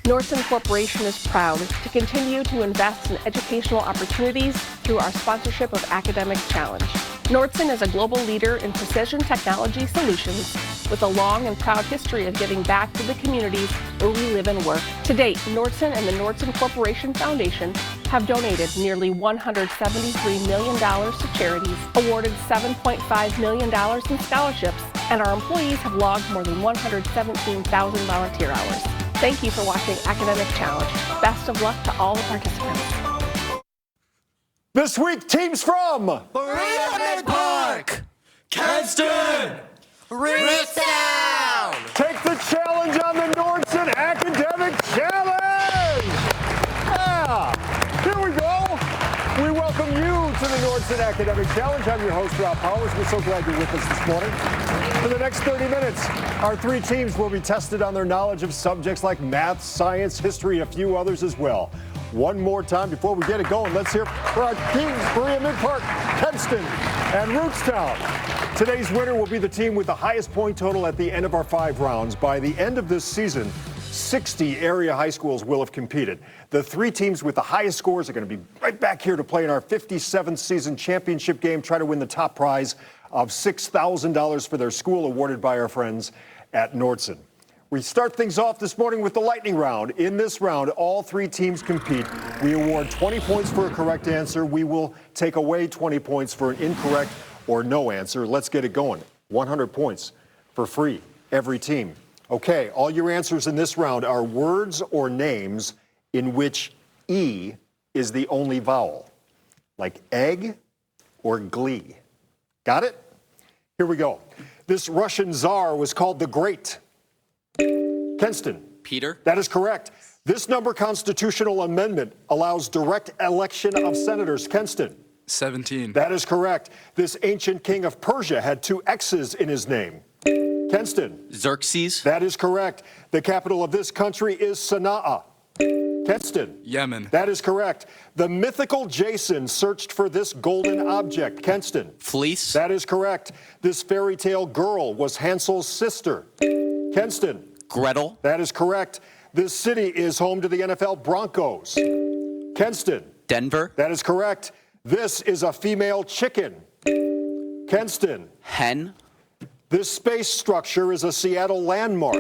Nordson Corporation is proud to continue to invest in educational opportunities through our sponsorship of Academic Challenge. Nordson is a global leader in precision technology solutions with a long and proud history of giving back to the communities where we live and work. To date, Nordson and the Nordson Corporation Foundation have donated nearly $173 million to charities, awarded $7.5 million in scholarships, and our employees have logged more than 117,000 volunteer hours. Thank you for watching Academic Challenge. Best of luck to all the participants. This week, teams from Berea-Midpark, Kenston, Rootstown. Take the challenge on the Nordson Academic Challenge. Yeah, here we go. We welcome you to the Nordson Academic Challenge. I'm your host, Rob Powers. We're so glad you're with us this morning. For the next 30 minutes, our three teams will be tested on their knowledge of subjects like math, science, history, a few others as well. One more time before we get it going, let's hear for our teams, Berea-Midpark, Kenston, and Rootstown. Today's winner will be the team with the highest point total at the end of our 5 rounds. By the end of this season, 60 area high schools will have competed. The 3 teams with the highest scores are going to be right back here to play in our 57th season championship game, try to win the top prize of $6,000 for their school, awarded by our friends at Nordson. We start things off this morning with the lightning round. In this round, all 3 teams compete. We award 20 points for a correct answer. We will take away 20 points for an incorrect or no answer. Let's get it going. 100 points for free, every team. Okay, all your answers in this round are words or names in which E is the only vowel, like egg or glee. Got it? Here we go. This Russian czar was called the Great. Kenston. Peter. That is correct. This number constitutional amendment allows direct election of senators. Kenston. 17. That is correct. This ancient king of Persia had 2 X's in his name. Kenston. Xerxes. That is correct. The capital of this country is Sana'a. Kenston. Yemen. That is correct. The mythical Jason searched for this golden object. Kenston. Fleece. That is correct. This fairy tale girl was Hansel's sister. Kenston. Gretel. That is correct. This city is home to the NFL Broncos. Kenston. Denver. That is correct. This is a female chicken. Kenston. Hen. This space structure is a Seattle landmark.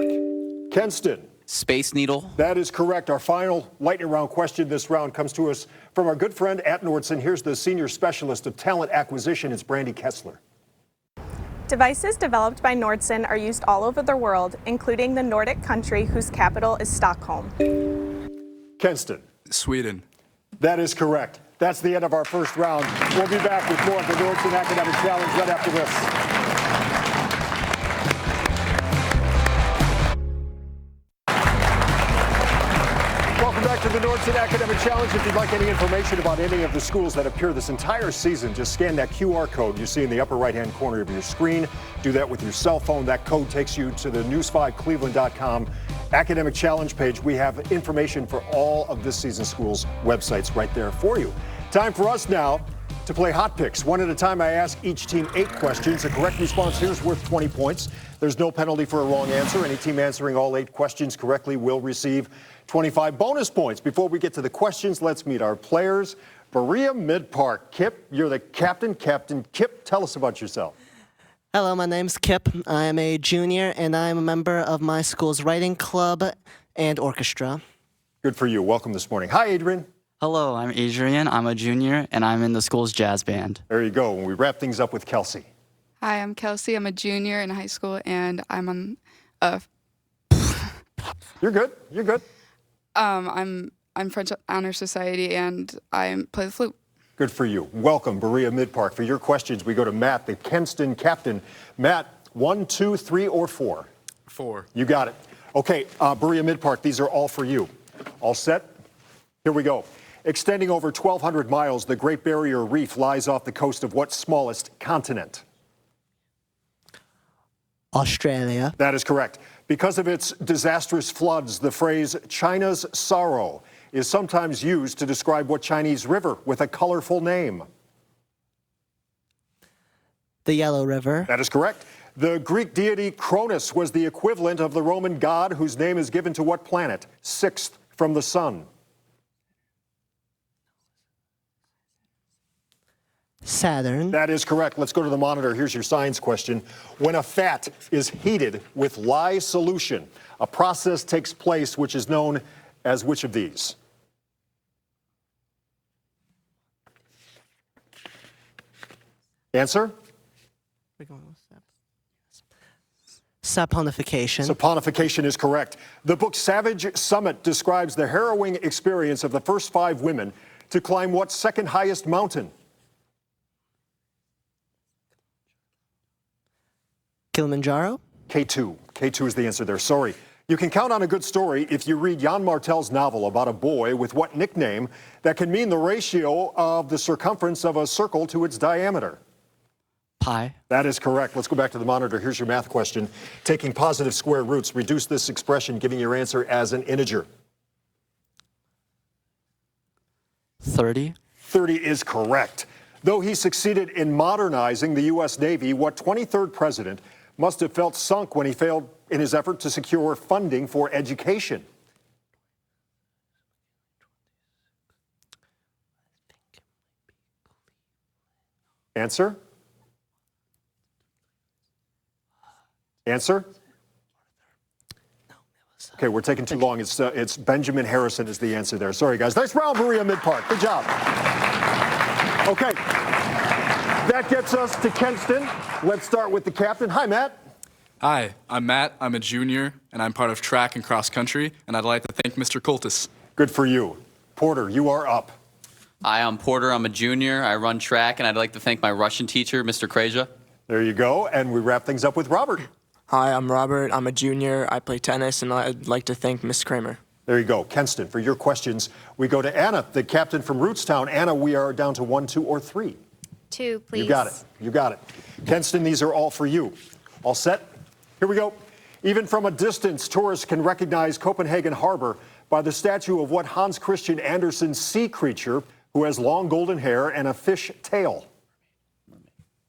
Kenston. Space Needle. That is correct. Our final lightning round question this round comes to us from our good friend at Nordson. Here's the senior specialist of talent acquisition. It's Brandy Kessler. Devices developed by Nordson are used all over the world, including the Nordic country whose capital is Stockholm. Kenston. Sweden. That is correct. That's the end of our first round. We'll be back with more of the Nordson Academic Challenge right after this. To the Nordson Academic Challenge. If you'd like any information about any of the schools that appear this entire season, just scan that QR code you see in the upper right-hand corner of your screen. Do that with your cell phone. That code takes you to the news5cleveland.com Academic Challenge page. We have information for all of this season's schools' websites right there for you. Time for us now to play Hot Picks. One at a time, I ask each team 8 questions. A correct response here is worth 20 points. There's no penalty for a wrong answer. Any team answering all 8 questions correctly will receive 25 bonus points. Before we get to the questions, let's meet our players. Berea-Midpark. Kip, you're the captain. Captain Kip, tell us about yourself. Hello, my name's Kip. I am a junior, and I am a member of my school's writing club and orchestra. Good for you. Welcome this morning. Hi, Adrian. Hello, I'm Adrian. I'm a junior, and I'm in the school's jazz band. There you go. And we wrap things up with Kelsey. Hi, I'm Kelsey. I'm a junior in high school, and I'm on You're good. You're good. I'm French Honor Society, and I play the flute. Good for you. Welcome, Berea-Midpark. For your questions, we go to Matt, the Kenston captain. Matt, 1, 2, 3, or 4? 4. You got it. Okay, Berea-Midpark, these are all for you. All set? Here we go. Extending over 1,200 miles, the Great Barrier Reef lies off the coast of what smallest continent? Australia. That is correct. Because of its disastrous floods, the phrase China's sorrow is sometimes used to describe what Chinese river with a colorful name? The Yellow River. That is correct. The Greek deity Cronus was the equivalent of the Roman god whose name is given to what planet? Sixth from the sun. Saturn. That is correct. Let's go to the monitor. Here's your science question. When a fat is heated with lye solution, a process takes place which is known as which of these? Answer? Saponification. Saponification is correct. The book Savage Summit describes the harrowing experience of the first 5 women to climb what second highest mountain? Kilimanjaro. K2. K2 is the answer there. Sorry. You can count on a good story if you read Jan Martel's novel about a boy with what nickname that can mean the ratio of the circumference of a circle to its diameter? Pi. That is correct. Let's go back to the monitor. Here's your math question. Taking positive square roots, reduce this expression, giving your answer as an integer. 30. 30 is correct. Though he succeeded in modernizing the U.S. Navy, what 23rd president must have felt sunk when he failed in his effort to secure funding for education? Answer? Answer? Okay, we're taking too long. It's Benjamin Harrison is the answer there. Sorry, guys. Nice round, Berea-Midpark. Good job. Okay, that gets us to Kenston. Let's start with the captain. Hi, Matt. Hi, I'm Matt. I'm a junior, and I'm part of track and cross country, and I'd like to thank Mr. Coltis. Good for you. Porter, you are up. Hi, I'm Porter. I'm a junior. I run track, and I'd like to thank my Russian teacher, Mr. Kraja. There you go. And we wrap things up with Robert. Hi, I'm Robert. I'm a junior. I play tennis, and I'd like to thank Miss Kramer. There you go. Kenston, for your questions, we go to Anna, the captain from Rootstown. Anna, we are down to 1, 2, or 3. 2, please. You got it. You got it. Kenston, these are all for you. All set? Here we go. Even from a distance, tourists can recognize Copenhagen Harbor by the statue of what Hans Christian Andersen's sea creature who has long golden hair and a fish tail?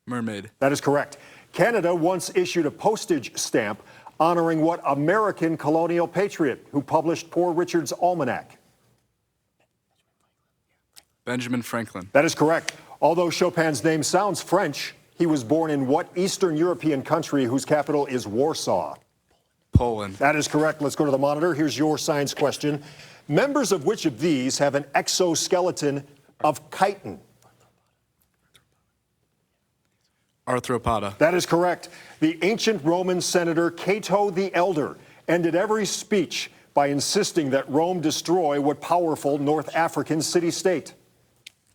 Mermaid. That is correct. Canada once issued a postage stamp honoring what American colonial patriot who published Poor Richard's Almanac? Benjamin Franklin. That is correct. Although Chopin's name sounds French, he was born in what Eastern European country whose capital is Warsaw? Poland. That is correct. Let's go to the monitor. Here's your science question. Members of which of these have an exoskeleton of chitin? Arthropoda. That is correct. The ancient Roman senator Cato the Elder ended every speech by insisting that Rome destroy what powerful North African city-state?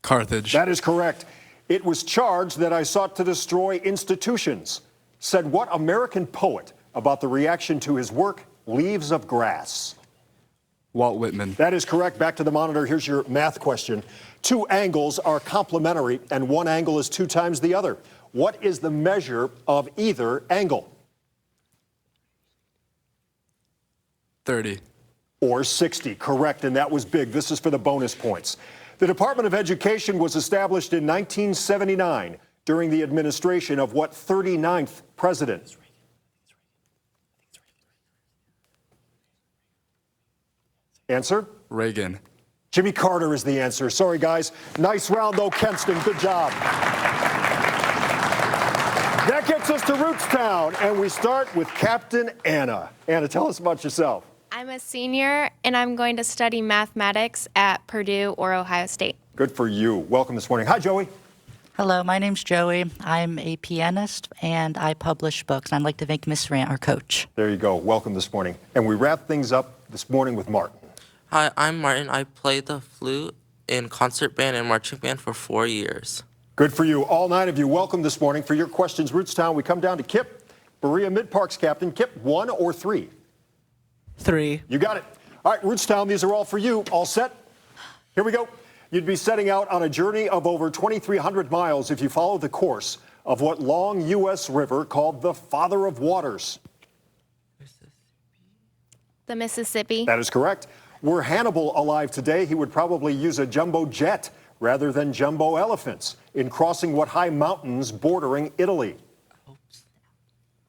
Carthage. That is correct. It was charged that I sought to destroy institutions. Said what American poet about the reaction to his work, Leaves of Grass? Walt Whitman. That is correct. Back to the monitor. Here's your math question. 2 angles are complementary, and 1 angle is 2 times the other. What is the measure of either angle? 30. Or 60. Correct, and that was big. This is for the bonus points. The Department of Education was established in 1979 during the administration of what 39th president? Answer? Reagan. Jimmy Carter is the answer. Sorry, guys. Nice round, though, Kenston. Good job. That gets us to Rootstown, and we start with Captain Anna. Anna, tell us about yourself. I'm a senior, and I'm going to study mathematics at Purdue or Ohio State. Good for you. Welcome this morning. Hi, Joey. Hello, my name's Joey. I'm a pianist, and I publish books. I'd like to thank Miss Rant, our coach. There you go. Welcome this morning. And we wrap things up this morning with Martin. Hi, I'm Martin. I played the flute in concert band and marching band for 4 years. Good for you. All 9 of you, welcome this morning. For your questions, Rootstown, we come down to Kip, Berea-Midpark's captain. Kip, 1 or 3? 3. You got it. All right, Rootstown, these are all for you. All set? Here we go. You'd be setting out on a journey of over 2,300 miles if you follow the course of what long U.S. river called the Father of Waters? The Mississippi. That is correct. Were Hannibal alive today, he would probably use a jumbo jet rather than jumbo elephants in crossing what high mountains bordering Italy?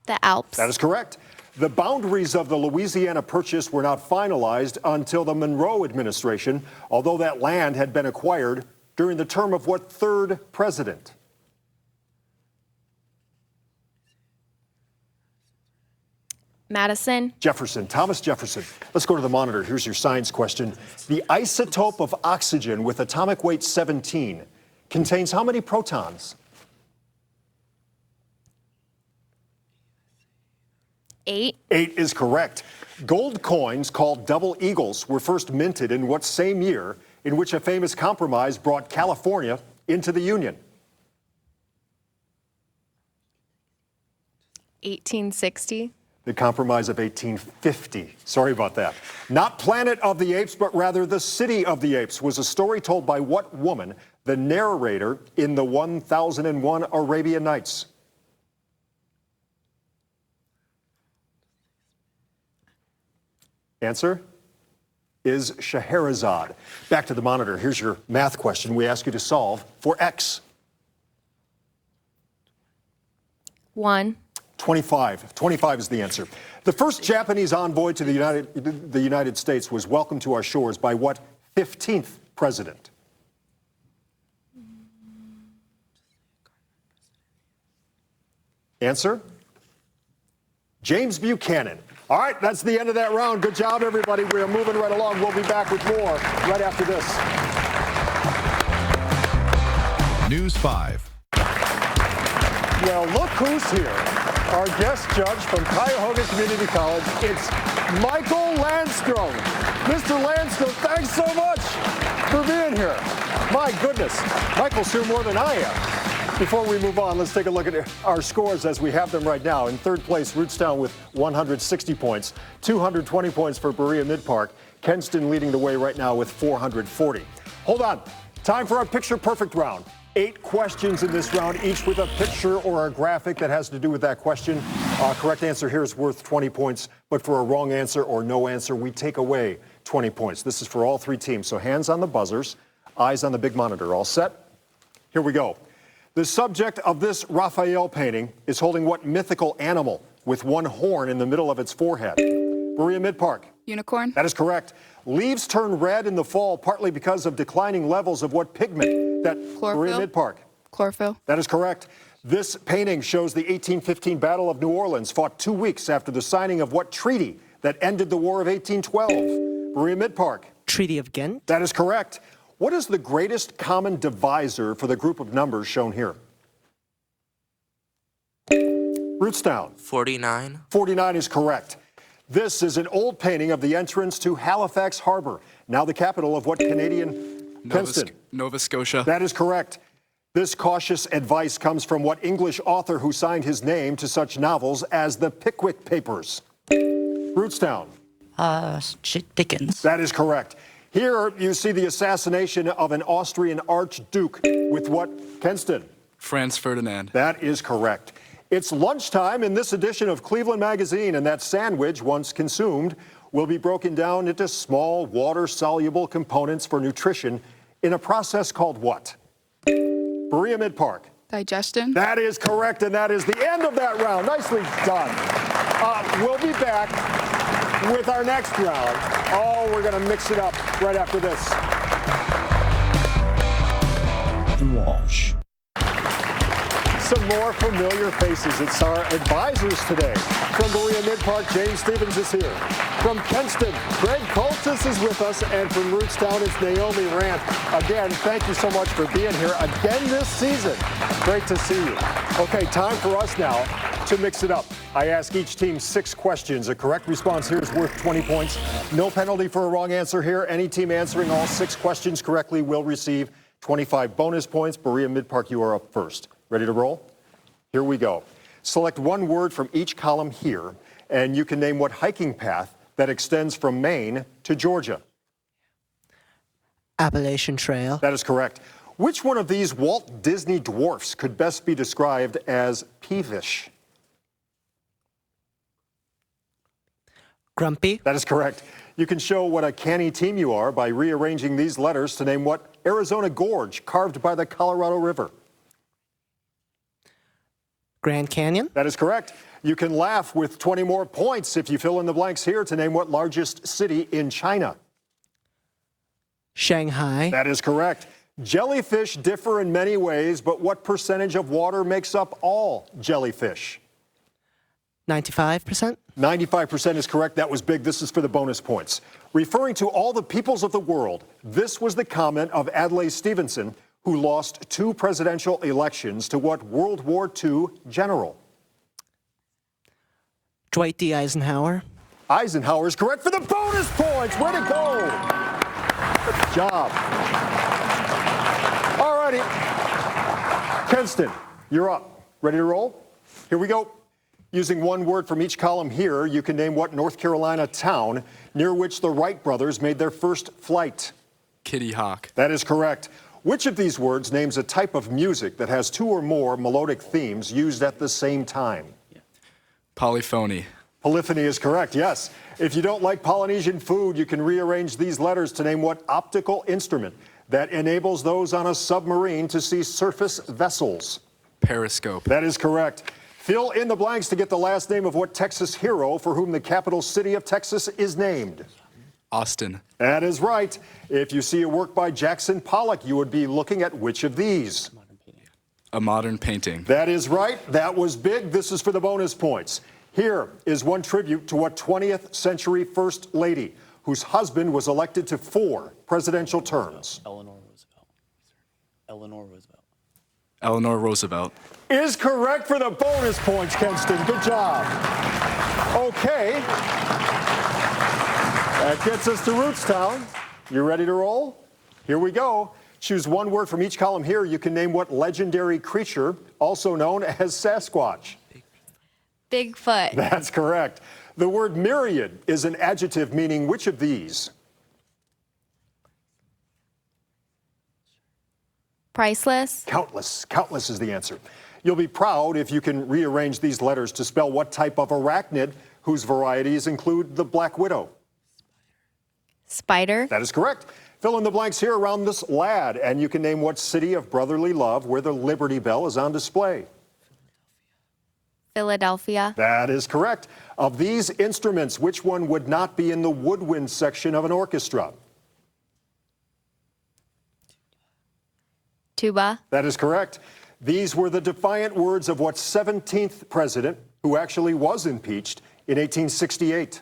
The Alps. That is correct. The boundaries of the Louisiana Purchase were not finalized until the Monroe administration, although that land had been acquired during the term of what third president? Madison. Jefferson, Thomas Jefferson. Let's go to the monitor. Here's your science question. The isotope of oxygen with atomic weight 17 contains how many protons? 8. 8 is correct. Gold coins called double eagles were first minted in what same year in which a famous compromise brought California into the Union? 1860. The Compromise of 1850. Sorry about that. Not Planet of the Apes, but rather The City of the Apes was a story told by what woman, the narrator in the 1001 Arabian Nights? Answer is Scheherazade. Back to the monitor. Here's your math question we ask you to solve for X. 1. 25. 25 is the answer. The first Japanese envoy to the United States was welcomed to our shores by what 15th president? Answer? James Buchanan. All right, that's the end of that round. Good job, everybody. We are moving right along. We'll be back with more right after this. News 5. Well, look who's here. Our guest judge from Cuyahoga Community College. It's Michael Landstrom. Mr. Landstrom, thanks so much for being here. My goodness, Michael's here more than I am. Before we move on, let's take a look at our scores as we have them right now. In third place, Rootstown with 160 points, 220 points for Berea-Midpark. Kenston leading the way right now with 440. Hold on. Time for our Picture Perfect round. 8 questions in this round, each with a picture or a graphic that has to do with that question. Correct answer here is worth 20 points, but for a wrong answer or no answer, we take away 20 points. This is for all 3 teams, so hands on the buzzers, eyes on the big monitor. All set? Here we go. The subject of this Raphael painting is holding what mythical animal with one horn in the middle of its forehead? Berea-Midpark. Unicorn. That is correct. Leaves turn red in the fall partly because of declining levels of what pigment? That Berea-Midpark. Chlorophyll. That is correct. This painting shows the 1815 Battle of New Orleans, fought 2 weeks after the signing of what treaty that ended the War of 1812? Berea-Midpark. Treaty of Ghent. That is correct. What is the greatest common divisor for the group of numbers shown here? Rootstown. 49. 49 is correct. This is an old painting of the entrance to Halifax Harbor, now the capital of what Canadian? Kenston. Nova Scotia. That is correct. This cautious advice comes from what English author who signed his name to such novels as the Pickwick Papers? Rootstown. Dickens. That is correct. Here you see the assassination of an Austrian archduke with what, Kenston? Franz Ferdinand. That is correct. It's lunchtime in this edition of Cleveland Magazine, and that sandwich, once consumed, will be broken down into small water-soluble components for nutrition in a process called what? Berea-Midpark. Digestion. That is correct, and that is the end of that round. Nicely done. We'll be back with our next round. Oh, we're going to mix it up right after this. Walsh. Some more familiar faces. It's our advisors today. From Berea-Midpark, James Stevens is here. From Kenston, Greg Coltis is with us. And from Rootstown, it's Naomi Rant. Again, thank you so much for being here again this season. Great to see you. Okay, time for us now to mix it up. I ask each team 6 questions. A correct response here is worth 20 points. No penalty for a wrong answer here. Any team answering all 6 questions correctly will receive 25 bonus points. Berea-Midpark, you are up first. Ready to roll? Here we go. Select one word from each column here, and you can name what hiking path that extends from Maine to Georgia. Appalachian Trail. That is correct. Which one of these Walt Disney dwarfs could best be described as peevish? Grumpy. That is correct. You can show what a canny team you are by rearranging these letters to name what Arizona gorge carved by the Colorado River. Grand Canyon. That is correct. You can laugh with 20 more points if you fill in the blanks here to name what largest city in China. Shanghai. That is correct. Jellyfish differ in many ways, but what percentage of water makes up all jellyfish? 95%. 95% is correct. That was big. This is for the bonus points. Referring to all the peoples of the world, this was the comment of Adlai Stevenson, who lost 2 presidential elections to what World War II general? Dwight D. Eisenhower. Eisenhower is correct for the bonus points. Way to go. Good job. All righty. Kenston, you're up. Ready to roll? Here we go. Using one word from each column here, you can name what North Carolina town near which the Wright brothers made their first flight. Kitty Hawk. That is correct. Which of these words names a type of music that has 2 or more melodic themes used at the same time? Polyphony. Polyphony is correct, yes. If you don't like Polynesian food, you can rearrange these letters to name what optical instrument that enables those on a submarine to see surface vessels. Periscope. That is correct. Fill in the blanks to get the last name of what Texas hero for whom the capital city of Texas is named. Austin. That is right. If you see a work by Jackson Pollock, you would be looking at which of these? A modern painting. That is right. That was big. This is for the bonus points. Here is one tribute to what 20th century First Lady, whose husband was elected to 4 presidential terms. Eleanor Roosevelt. Eleanor Roosevelt. Eleanor Roosevelt. Is correct for the bonus points, Kenston. Good job. Okay. That gets us to Rootstown. You ready to roll? Here we go. Choose one word from each column here. You can name what legendary creature, also known as Sasquatch. Bigfoot. That's correct. The word myriad is an adjective meaning which of these? Priceless. Countless. Countless is the answer. You'll be proud if you can rearrange these letters to spell what type of arachnid whose varieties include the black widow. Spider. That is correct. Fill in the blanks here around this lad, and you can name what city of brotherly love where the Liberty Bell is on display. Philadelphia. That is correct. Of these instruments, which one would not be in the woodwind section of an orchestra? Tuba. That is correct. These were the defiant words of what 17th president, who actually was impeached in 1868?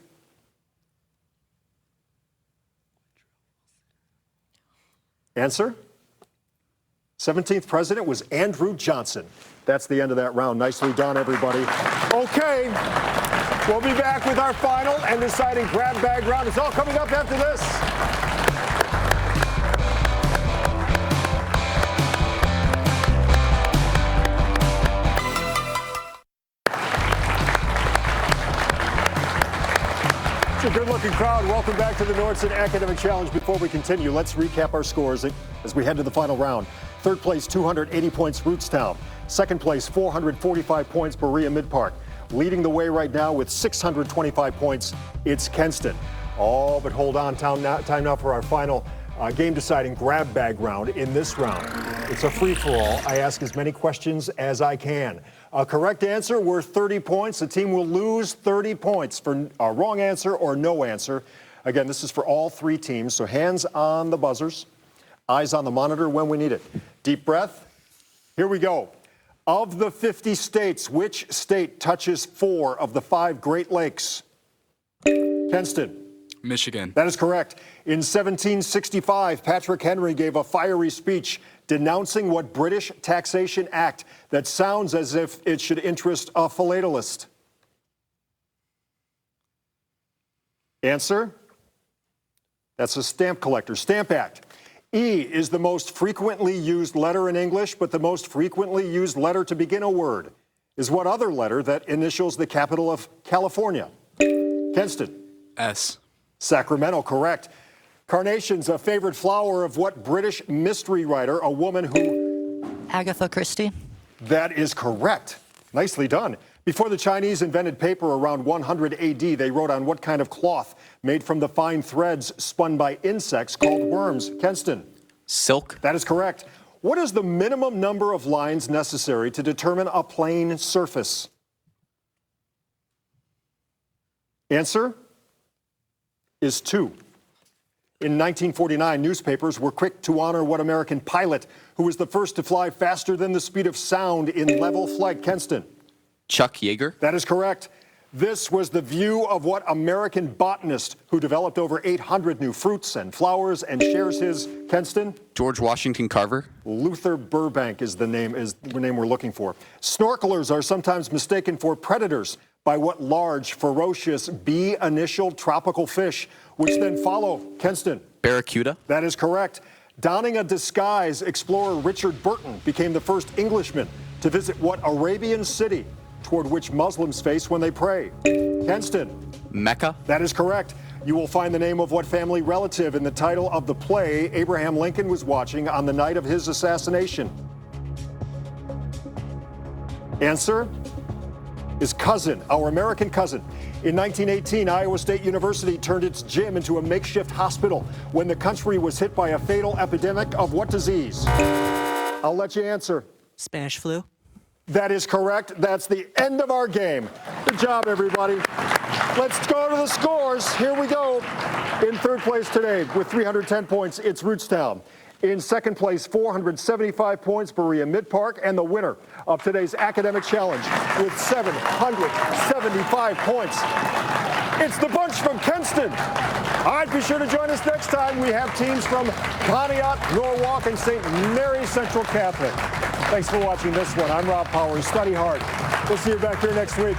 Answer? 17th president was Andrew Johnson. That's the end of that round. Nicely done, everybody. Okay, we'll be back with our final and deciding grab bag round. It's all coming up after this. A good-looking crowd. Welcome back to the Nordson Academic Challenge. Before we continue, let's recap our scores as we head to the final round. Third place, 280 points, Rootstown. Second place, 445 points, Berea-Midpark. Leading the way right now with 625 points, it's Kenston. Oh, but hold on, time now for our final game-deciding grab bag round. In this round, it's a free-for-all. I ask as many questions as I can. A correct answer worth 30 points. The team will lose 30 points for a wrong answer or no answer. Again, this is for all 3 teams, so hands on the buzzers, eyes on the monitor when we need it. Deep breath. Here we go. Of the 50 states, which state touches 4 of the 5 Great Lakes? Kenston. Michigan. That is correct. In 1765, Patrick Henry gave a fiery speech denouncing what British taxation act that sounds as if it should interest a philatelist? Answer? That's a stamp collector. Stamp Act. E is the most frequently used letter in English, but the most frequently used letter to begin a word is what other letter that initials the capital of California? Kenston. S. Sacramento, correct. Carnation's a favorite flower of what British mystery writer, a woman who... Agatha Christie. That is correct. Nicely done. Before the Chinese invented paper around 100 AD, they wrote on what kind of cloth made from the fine threads spun by insects called worms? Kenston. Silk. That is correct. What is the minimum number of lines necessary to determine a plane surface? Answer is 2. In 1949, newspapers were quick to honor what American pilot who was the first to fly faster than the speed of sound in level flight? Kenston. Chuck Yeager. That is correct. This was the view of what American botanist who developed over 800 new fruits and flowers and shares his? Kenston. George Washington Carver. Luther Burbank is the name we're looking for. Snorkelers are sometimes mistaken for predators by what large, ferocious, B-initial tropical fish, which then follow? Kenston. Barracuda. That is correct. Donning a disguise, explorer Richard Burton became the first Englishman to visit what Arabian city toward which Muslims face when they pray? Kenston. Mecca. That is correct. You will find the name of what family relative in the title of the play Abraham Lincoln was watching on the night of his assassination. Answer is cousin, our American cousin. In 1918, Iowa State University turned its gym into a makeshift hospital when the country was hit by a fatal epidemic of what disease? I'll let you answer. Spanish flu. That is correct. That's the end of our game. Good job, everybody. Let's go to the scores. Here we go. In third place today with 310 points, it's Rootstown. In second place, 475 points, Berea-Midpark, and the winner of today's academic challenge with 775 points, it's the bunch from Kenston. All right, be sure to join us next time. We have teams from Pontiac, Norwalk, and St. Mary Central Catholic. Thanks for watching this one. I'm Rob Powers. Study hard. We'll see you back here next week.